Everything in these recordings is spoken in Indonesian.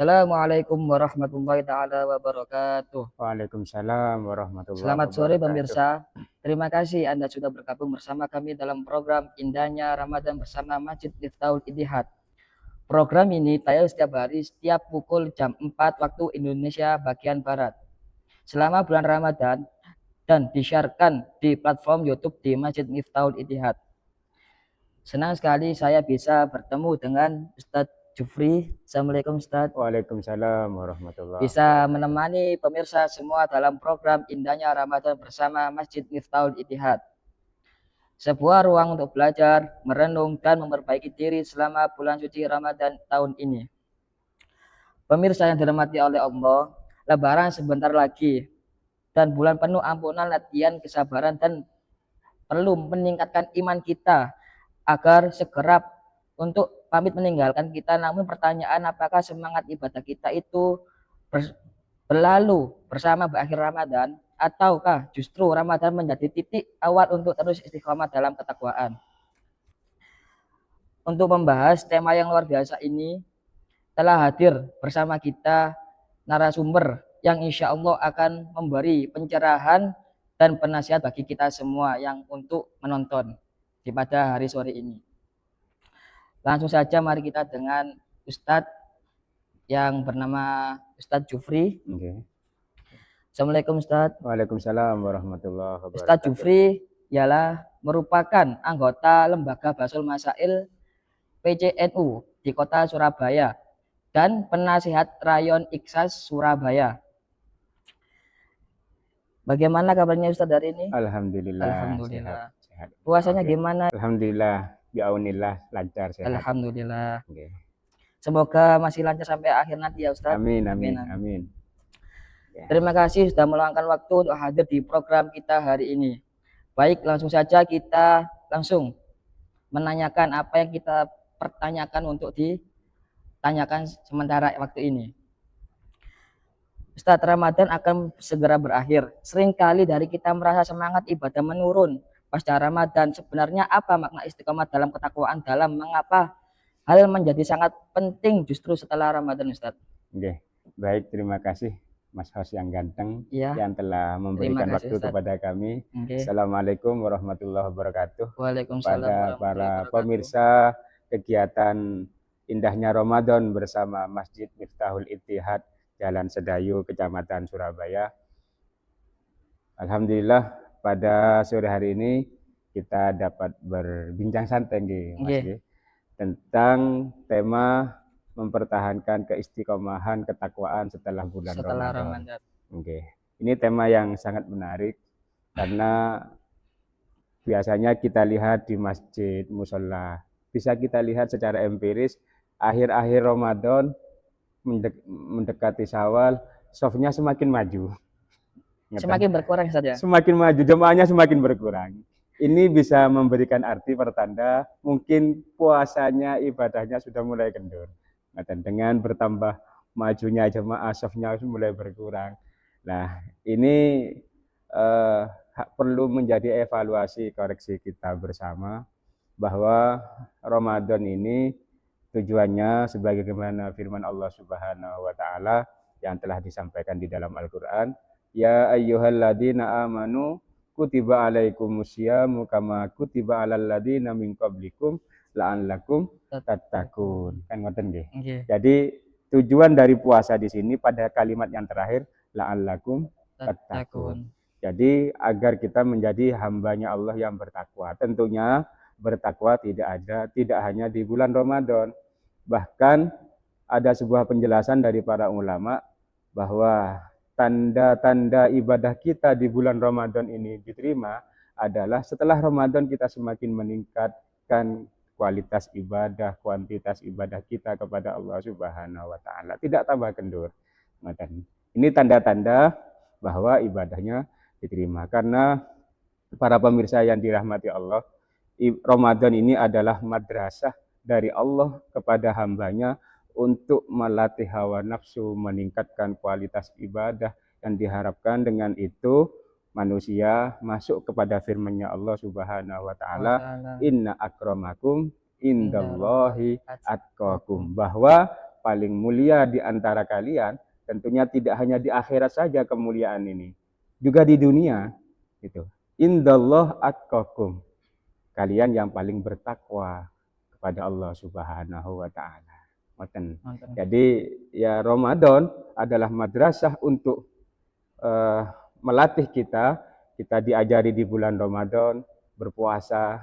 Assalamualaikum warahmatullahi taala wabarakatuh. Waalaikumsalam warahmatullahi Selamat sore wabarakatuh. pemirsa. Terima kasih Anda sudah bergabung bersama kami dalam program Indahnya Ramadan bersama Masjid Miftahul Ittihad. Program ini tayang setiap hari setiap pukul jam 4 waktu Indonesia bagian Barat. Selama bulan Ramadan dan disiarkan di platform YouTube di Masjid Miftahul Ittihad. Senang sekali saya bisa bertemu dengan Ustadz Jufri. Assalamualaikum Ustadz. Waalaikumsalam warahmatullahi Bisa wabarakatuh. menemani pemirsa semua dalam program Indahnya Ramadan bersama Masjid Miftahul Ittihad. Sebuah ruang untuk belajar, merenung, dan memperbaiki diri selama bulan suci Ramadan tahun ini. Pemirsa yang dirahmati oleh Allah, Lebaran sebentar lagi, dan bulan penuh ampunan, latihan, kesabaran, dan perlu meningkatkan iman kita agar segera untuk pamit meninggalkan kita. Namun pertanyaan, apakah semangat ibadah kita itu berlalu bersama berakhir Ramadan, ataukah justru Ramadan menjadi titik awal untuk terus istiqomah dalam ketakwaan? Untuk membahas tema yang luar biasa ini, telah hadir bersama kita narasumber yang insya Allah akan memberi pencerahan dan penasihat bagi kita semua yang untuk menonton di pada hari sore ini. Langsung saja mari kita dengan Ustadz yang bernama Ustadz Jufri. Okay. Assalamualaikum Ustadz. Waalaikumsalam warahmatullahi wabarakatuh. Ustadz Jufri ialah merupakan anggota Lembaga Basul Masail PCNU di Kota Surabaya dan penasihat Rayon Iksas Surabaya. Bagaimana kabarnya Ustadz hari ini? Alhamdulillah. Alhamdulillah. Sehat. Puasanya gimana? Alhamdulillah, biaunillah lancar sehat. Alhamdulillah. Okay. Semoga masih lancar sampai akhir nanti ya Ustadz. Amin. Ya. Terima kasih sudah meluangkan waktu untuk hadir di program kita hari ini. Baik, langsung saja kita langsung menanyakan apa yang kita pertanyakan untuk ditanyakan sementara waktu ini. Ustadz, Ramadan akan segera berakhir. Seringkali dari kita merasa semangat ibadah menurun pasca Ramadan. Sebenarnya apa makna istiqomah dalam ketakwaan, dalam mengapa hal menjadi sangat penting justru setelah Ramadan, Ustadz? Oke, baik, terima kasih Mas Hos yang ganteng ya, yang telah memberikan waktu Ustadz kepada kami. Okay. Assalamualaikum warahmatullahi wabarakatuh. Waalaikumsalam Kepada para pemirsa kegiatan Indahnya Ramadan bersama Masjid Miftahul Ittihad Jalan Sedayu, Kecamatan Surabaya. Alhamdulillah pada sore hari ini kita dapat berbincang santai Mas tentang tema mempertahankan keistiqomahan ketakwaan setelah bulan Ramadan. Oke. Ini tema yang sangat menarik karena biasanya kita lihat di masjid, musola, bisa kita lihat secara empiris akhir-akhir Ramadan mendekati Syawal, softnya semakin maju. Semakin berkurang saja. Semakin maju, jemaahnya semakin berkurang. Ini bisa memberikan arti pertanda mungkin puasanya, ibadahnya sudah mulai kendur. Dengan bertambah majunya jemaah, softnya mulai berkurang. Nah, ini perlu menjadi evaluasi koreksi kita bersama bahwa Ramadan ini tujuannya sebagaimana firman Allah Subhanahu wa taala yang telah disampaikan di dalam Al-Qur'an, ya ayyuhalladzina amanu kutiba alaikumusyamu kama kutiba alal ladzina min qablikum la'allakum tattaqun. Kan ngoten nggih. Jadi tujuan dari puasa di sini pada kalimat yang terakhir la'allakum tattaqun. Jadi agar kita menjadi hambanya Allah yang bertakwa. Tentunya bertakwa tidak hanya di bulan Ramadan. Bahkan ada sebuah penjelasan dari para ulama bahwa tanda-tanda ibadah kita di bulan Ramadan ini diterima adalah setelah Ramadan kita semakin meningkatkan kualitas ibadah, kuantitas ibadah kita kepada Allah Subhanahu wa taala, tidak tambah kendur. Ini tanda-tanda bahwa ibadahnya diterima. Karena para pemirsa yang dirahmati Allah, Ramadan ini adalah madrasah dari Allah kepada hambanya untuk melatih hawa nafsu, meningkatkan kualitas ibadah, yang diharapkan dengan itu manusia masuk kepada firman-Nya Allah Subhanahu wa taala, inna akramakum indallahi atqakum, bahwa paling mulia di antara kalian, tentunya tidak hanya di akhirat saja kemuliaan ini, juga di dunia. Gitu. Indallah atqakum. Kalian yang paling bertakwa kepada Allah Subhanahu wa taala. Jadi ya Ramadan adalah madrasah untuk melatih kita diajari di bulan Ramadan berpuasa,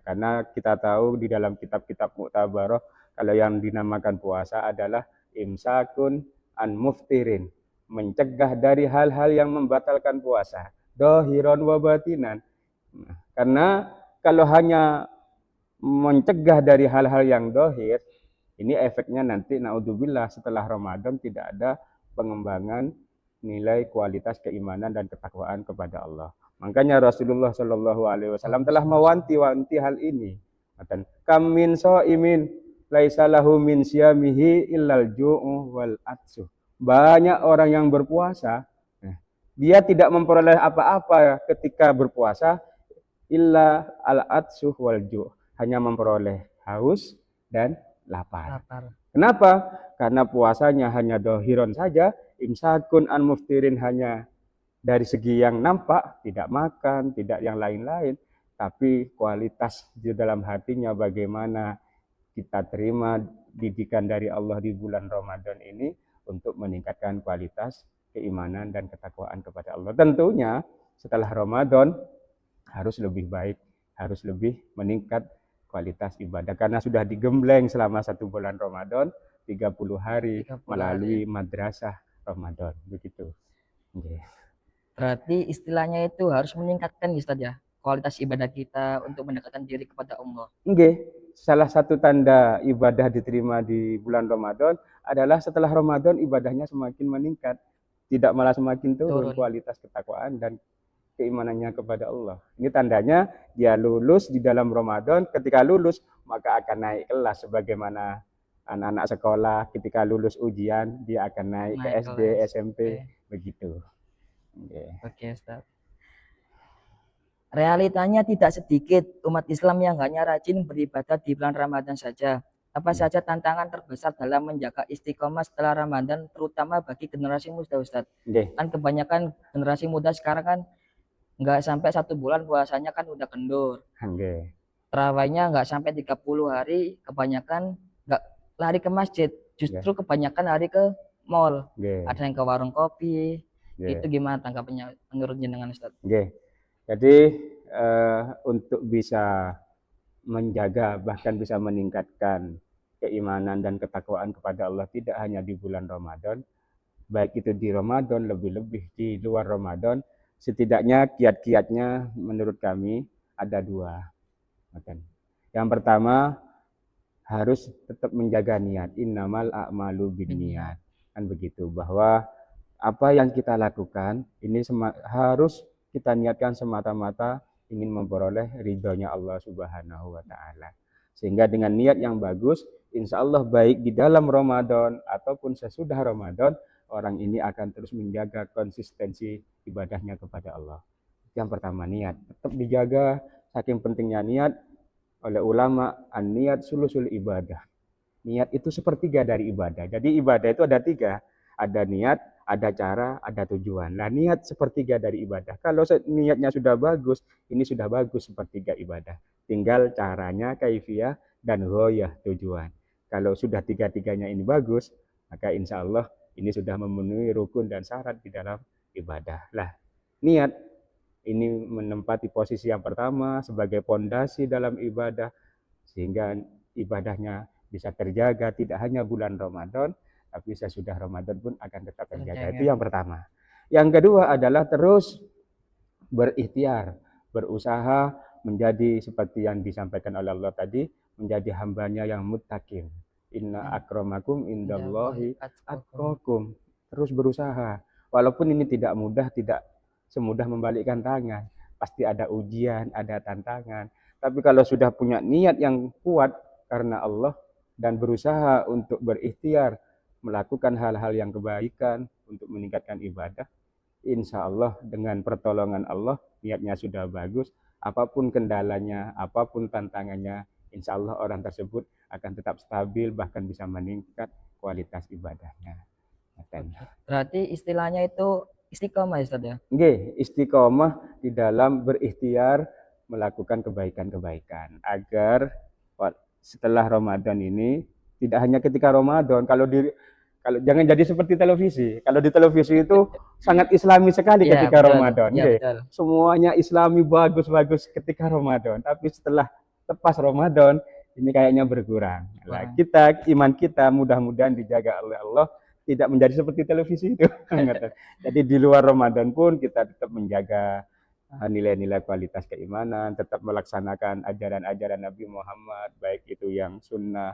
karena kita tahu di dalam kitab-kitab Mu'tabarah kalau yang dinamakan puasa adalah imsakun an muftirin, mencegah dari hal-hal yang membatalkan puasa, dohiron wa batinan. Karena kalau hanya mencegah dari hal-hal yang dohir, ini efeknya nanti naudzubillah setelah Ramadan tidak ada pengembangan nilai kualitas keimanan dan ketakwaan kepada Allah. Makanya Rasulullah Shallallahu Alaihi Wasallam telah mewanti-wanti hal ini. Kam min so'imin laisa lahu min siyamihi illal ju'u wal atsu. Banyak orang yang berpuasa, dia tidak memperoleh apa-apa ketika berpuasa, illa al atsu wal ju', hanya memperoleh haus dan lapar. Kenapa? Karena puasanya hanya dohiron saja, imsakun an muftirin, hanya dari segi yang nampak, tidak makan, tidak yang lain-lain, tapi kualitas di dalam hatinya bagaimana kita terima didikan dari Allah di bulan Ramadan ini untuk meningkatkan kualitas keimanan dan ketakwaan kepada Allah. Tentunya setelah Ramadan harus lebih baik, harus lebih meningkat kualitas ibadah, karena sudah digembleng selama 1 bulan Ramadan, 30 hari melalui madrasah Ramadan, begitu. Berarti istilahnya itu harus meningkatkan Ustaz ya, kualitas ibadah kita untuk mendekatkan diri kepada Allah. Salah satu tanda ibadah diterima di bulan Ramadan adalah setelah Ramadan ibadahnya semakin meningkat, tidak malah semakin turun kualitas ketakwaan dan keimanannya kepada Allah. Ini tandanya dia lulus di dalam Ramadan. Ketika lulus maka akan naik kelas, sebagaimana anak-anak sekolah ketika lulus ujian dia akan naik ke SD, SMP, begitu. Oke, Ustaz. Realitanya tidak sedikit umat Islam yang hanya rajin beribadah di bulan Ramadan saja. Apa saja tantangan terbesar dalam menjaga istiqomah setelah Ramadan, terutama bagi generasi muda, Ustaz? Kan kebanyakan generasi muda sekarang kan nggak sampai 1 bulan puasanya kan udah kendur. Terawihnya nggak sampai 30 hari, kebanyakan nggak lari ke masjid, justru kebanyakan lari ke mall. Ada yang ke warung kopi. Itu gimana tanggapannya menurut jenengan, Ustaz? Jadi untuk bisa menjaga bahkan bisa meningkatkan keimanan dan ketakwaan kepada Allah tidak hanya di bulan Ramadan, baik itu di Ramadan, lebih-lebih di luar Ramadan, setidaknya kiat-kiatnya menurut kami ada 2. Yang pertama, harus tetap menjaga niat, innamal a'malu binniyat, kan begitu, bahwa apa yang kita lakukan ini harus kita niatkan semata-mata ingin memperoleh ridhonya Allah Subhanahu wa taala. Sehingga dengan niat yang bagus, insya Allah baik di dalam Ramadan ataupun sesudah Ramadan, orang ini akan terus menjaga konsistensi ibadahnya kepada Allah. Yang pertama, niat tetap dijaga. Saking pentingnya niat, oleh ulama, an-niat sulusul ibadah. Niat itu sepertiga dari ibadah. Jadi ibadah itu ada 3, ada niat, ada cara, ada tujuan. Nah, niat sepertiga dari ibadah. Kalau niatnya sudah bagus, ini sudah bagus sepertiga ibadah. Tinggal caranya, kaifiyah, dan ghoyah, tujuan. Kalau sudah 3-tiganya ini bagus, maka insya Allah ini sudah memenuhi rukun dan syarat di dalam ibadah. Lah, niat ini menempati posisi yang pertama sebagai pondasi dalam ibadah, sehingga ibadahnya bisa terjaga tidak hanya bulan Ramadan, tapi sesudah Ramadan pun akan tetap terjaga. Itu yang pertama. Yang kedua adalah terus berikhtiar, berusaha menjadi seperti yang disampaikan oleh Allah tadi, menjadi hambanya yang muttaqin. Inna akramakum indallahi atqakum. Terus berusaha. Walaupun ini tidak mudah, tidak semudah membalikkan tangan. Pasti ada ujian, ada tantangan. Tapi kalau sudah punya niat yang kuat karena Allah dan berusaha untuk berikhtiar, melakukan hal-hal yang kebaikan untuk meningkatkan ibadah, insya Allah dengan pertolongan Allah, niatnya sudah bagus, apapun kendalanya, apapun tantangannya, insya Allah orang tersebut akan tetap stabil, bahkan bisa meningkat kualitas ibadahnya. Berarti istilahnya itu istiqomah ya Ustaz ya? Nggih, istiqomah di dalam berikhtiar melakukan kebaikan-kebaikan agar setelah Ramadan ini tidak hanya ketika Ramadan, kalau jangan jadi seperti televisi. Kalau di televisi itu sangat islami sekali Iya ketika betul, Ramadan, iya nggih. betul. Semuanya islami bagus-bagus ketika Ramadan, tapi setelah lepas Ramadan ini kayaknya berkurang. Nah, Kurang. iman kita mudah-mudahan dijaga oleh Allah tidak menjadi seperti televisi itu. Jadi di luar Ramadan pun kita tetap menjaga nilai-nilai kualitas keimanan, tetap melaksanakan ajaran-ajaran Nabi Muhammad, baik itu yang sunnah,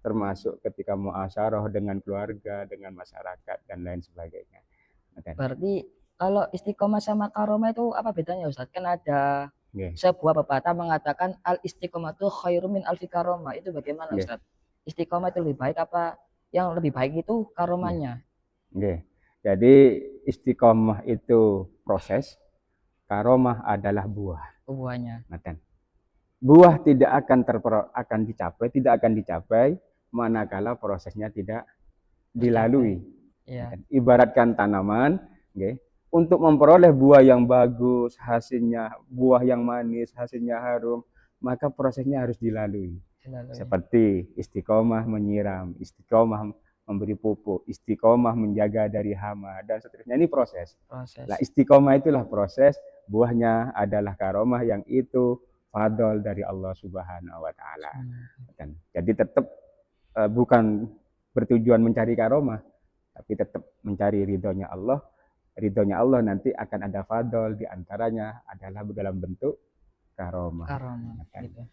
termasuk ketika muasyarah dengan keluarga, dengan masyarakat, dan lain sebagainya. Berarti kalau istiqomah sama karomah itu apa bedanya Ustaz? Kan ada Okay. sebuah pepatah mengatakan al istiqomatu khairum min alfi karomah. Itu bagaimana Okay. Ustaz? Istiqomah itu lebih baik apa yang lebih baik itu karomahnya? Okay. Jadi istiqomah itu proses, karomah adalah buah. Buahnya. Buah tidak tidak akan dicapai manakala prosesnya tidak dilalui. Iya. Ibaratkan tanaman, okay, untuk memperoleh buah yang bagus, hasilnya buah yang manis, hasilnya harum, maka prosesnya harus dilalui. Seperti istiqomah menyiram, istiqomah memberi pupuk, istiqomah menjaga dari hama, dan seterusnya. Ini proses. Nah, istiqomah itulah proses, buahnya adalah karomah yang itu fadl dari Allah Subhanahu wa taala. Jadi tetap bukan bertujuan mencari karomah, tapi tetap mencari ridhonya Allah. Ridhonya Allah nanti akan ada fadl, di antaranya adalah dalam bentuk karomah. Gitu.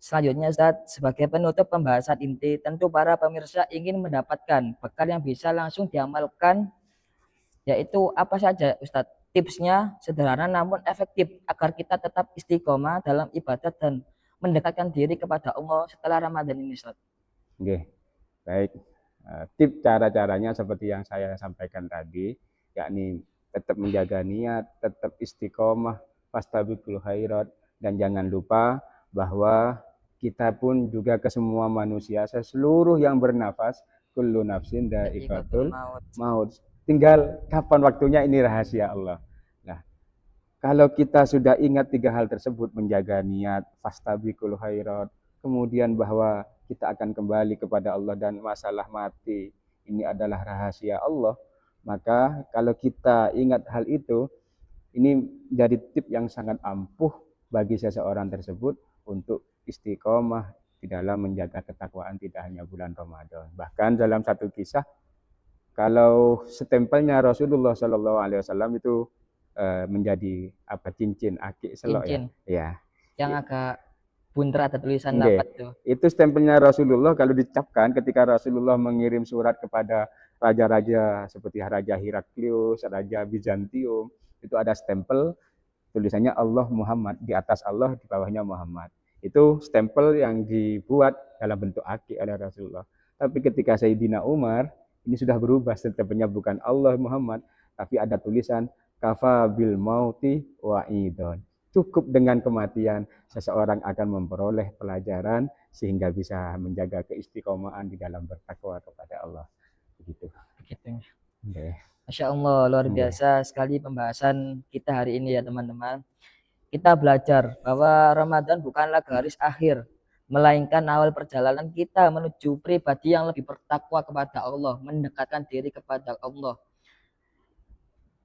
Selanjutnya Ustaz, sebagai penutup pembahasan inti, tentu para pemirsa ingin mendapatkan bekal yang bisa langsung diamalkan, yaitu apa saja Ustaz? Tipsnya sederhana namun efektif agar kita tetap istiqomah dalam ibadat dan mendekatkan diri kepada Allah setelah Ramadan ini Ustaz. Oke, baik. Tip cara-caranya seperti yang saya sampaikan tadi, yakni tetap menjaga niat, tetap istiqomah, fastabiqul khairat, dan jangan lupa bahwa kita pun juga ke semua manusia, seluruh yang bernafas, kullu nafsin dha'iqatul maut. Tinggal kapan waktunya, ini rahasia Allah. Nah, kalau kita sudah ingat 3 hal tersebut, menjaga niat, fastabiqul khairat, kemudian bahwa kita akan kembali kepada Allah dan masalah mati ini adalah rahasia Allah, maka kalau kita ingat hal itu, ini jadi tip yang sangat ampuh bagi seseorang tersebut untuk istiqomah di dalam menjaga ketakwaan tidak hanya bulan Ramadan. Bahkan dalam satu kisah, kalau stempelnya Rasulullah Shallallahu Alaihi Wasallam itu menjadi cincin akik selok, ya. Yang agak bunter ada tulisan dapat tuh. Itu stempelnya Rasulullah kalau dicapkan ketika Rasulullah mengirim surat kepada raja-raja seperti Raja Heraklius, Raja Bizantium, itu ada stempel tulisannya Allah Muhammad, di atas Allah, di bawahnya Muhammad. Itu stempel yang dibuat dalam bentuk akik oleh Rasulullah. Tapi ketika Sayyidina Umar, ini sudah berubah, stempelnya bukan Allah Muhammad, tapi ada tulisan kafa bil mauti wa'idon. Cukup dengan kematian seseorang akan memperoleh pelajaran sehingga bisa menjaga keistiqomahan di dalam bertakwa kepada Allah. Begitu. Masya Allah, luar biasa sekali pembahasan kita hari ini ya teman-teman. Kita belajar bahwa Ramadan bukanlah garis akhir, melainkan awal perjalanan kita menuju pribadi yang lebih bertakwa kepada Allah, mendekatkan diri kepada Allah.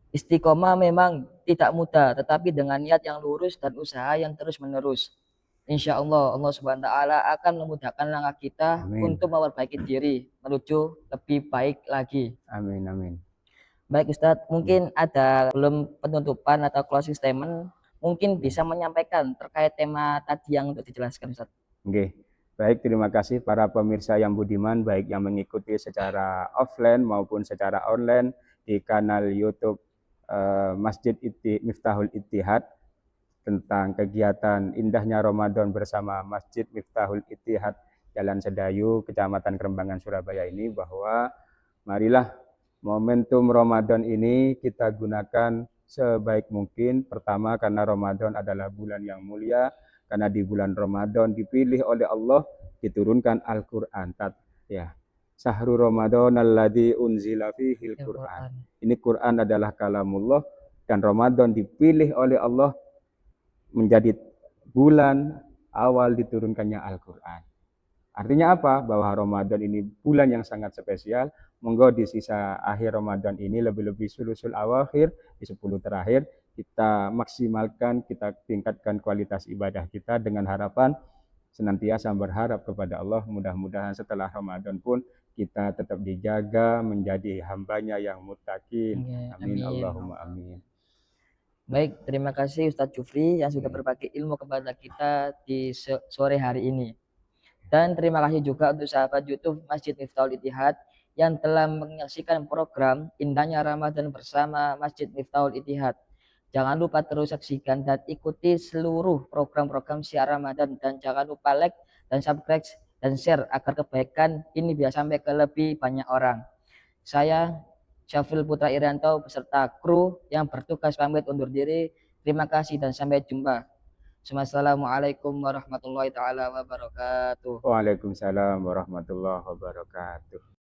Istiqomah memang tidak mudah, tetapi dengan niat yang lurus dan usaha yang terus-menerus, insya Allah Allah Subhanahu wa Ta'ala akan memudahkan langkah kita untuk memperbaiki diri menuju lebih baik lagi. Amin, amin. Baik Ustadz, mungkin ada belum penutupan atau closing statement, mungkin bisa menyampaikan terkait tema tadi yang untuk dijelaskan Ustadz. Oke, baik, terima kasih para pemirsa yang budiman, baik yang mengikuti secara offline maupun secara online di kanal YouTube Masjid Miftahul Ittihad tentang kegiatan indahnya Ramadan bersama Masjid Miftahul Ittihad Jalan Sedayu, Kecamatan Kerembangan, Surabaya ini, bahwa marilah momentum Ramadan ini kita gunakan sebaik mungkin. Pertama, karena Ramadan adalah bulan yang mulia. karena di bulan Ramadan dipilih oleh Allah diturunkan Al-Qur'an. Ya. Syahrul Ramadan alladzi unzila fihil Qur'an. Ini Quran adalah kalamullah dan Ramadan dipilih oleh Allah menjadi bulan awal diturunkannya Al-Qur'an. Artinya apa? Bahwa Ramadan ini bulan yang sangat spesial. Monggo di sisa akhir Ramadan ini lebih-lebih sulusul awakhir di 10 terakhir kita maksimalkan, kita tingkatkan kualitas ibadah kita dengan harapan senantiasa berharap kepada Allah. Mudah-mudahan setelah Ramadan pun kita tetap dijaga menjadi hambanya yang muttaqin. Amin. Allahumma amin. Baik, terima kasih Ustadz Jufri yang sudah berbagi ilmu kepada kita di sore hari ini. Dan terima kasih juga untuk sahabat YouTube Masjid Miftahul Ittihad yang telah menyaksikan program Indahnya Ramadan bersama Masjid Miftahul Ittihad. Jangan lupa terus saksikan dan ikuti seluruh program-program siar Ramadan dan jangan lupa like dan subscribe dan share agar kebaikan ini bisa sampai ke lebih banyak orang. Saya Syafil Putra Irianto beserta kru yang bertugas pamit undur diri. Terima kasih dan sampai jumpa. Wassalamualaikum warahmatullahi taala wabarakatuh. Waalaikumsalam warahmatullahi wabarakatuh.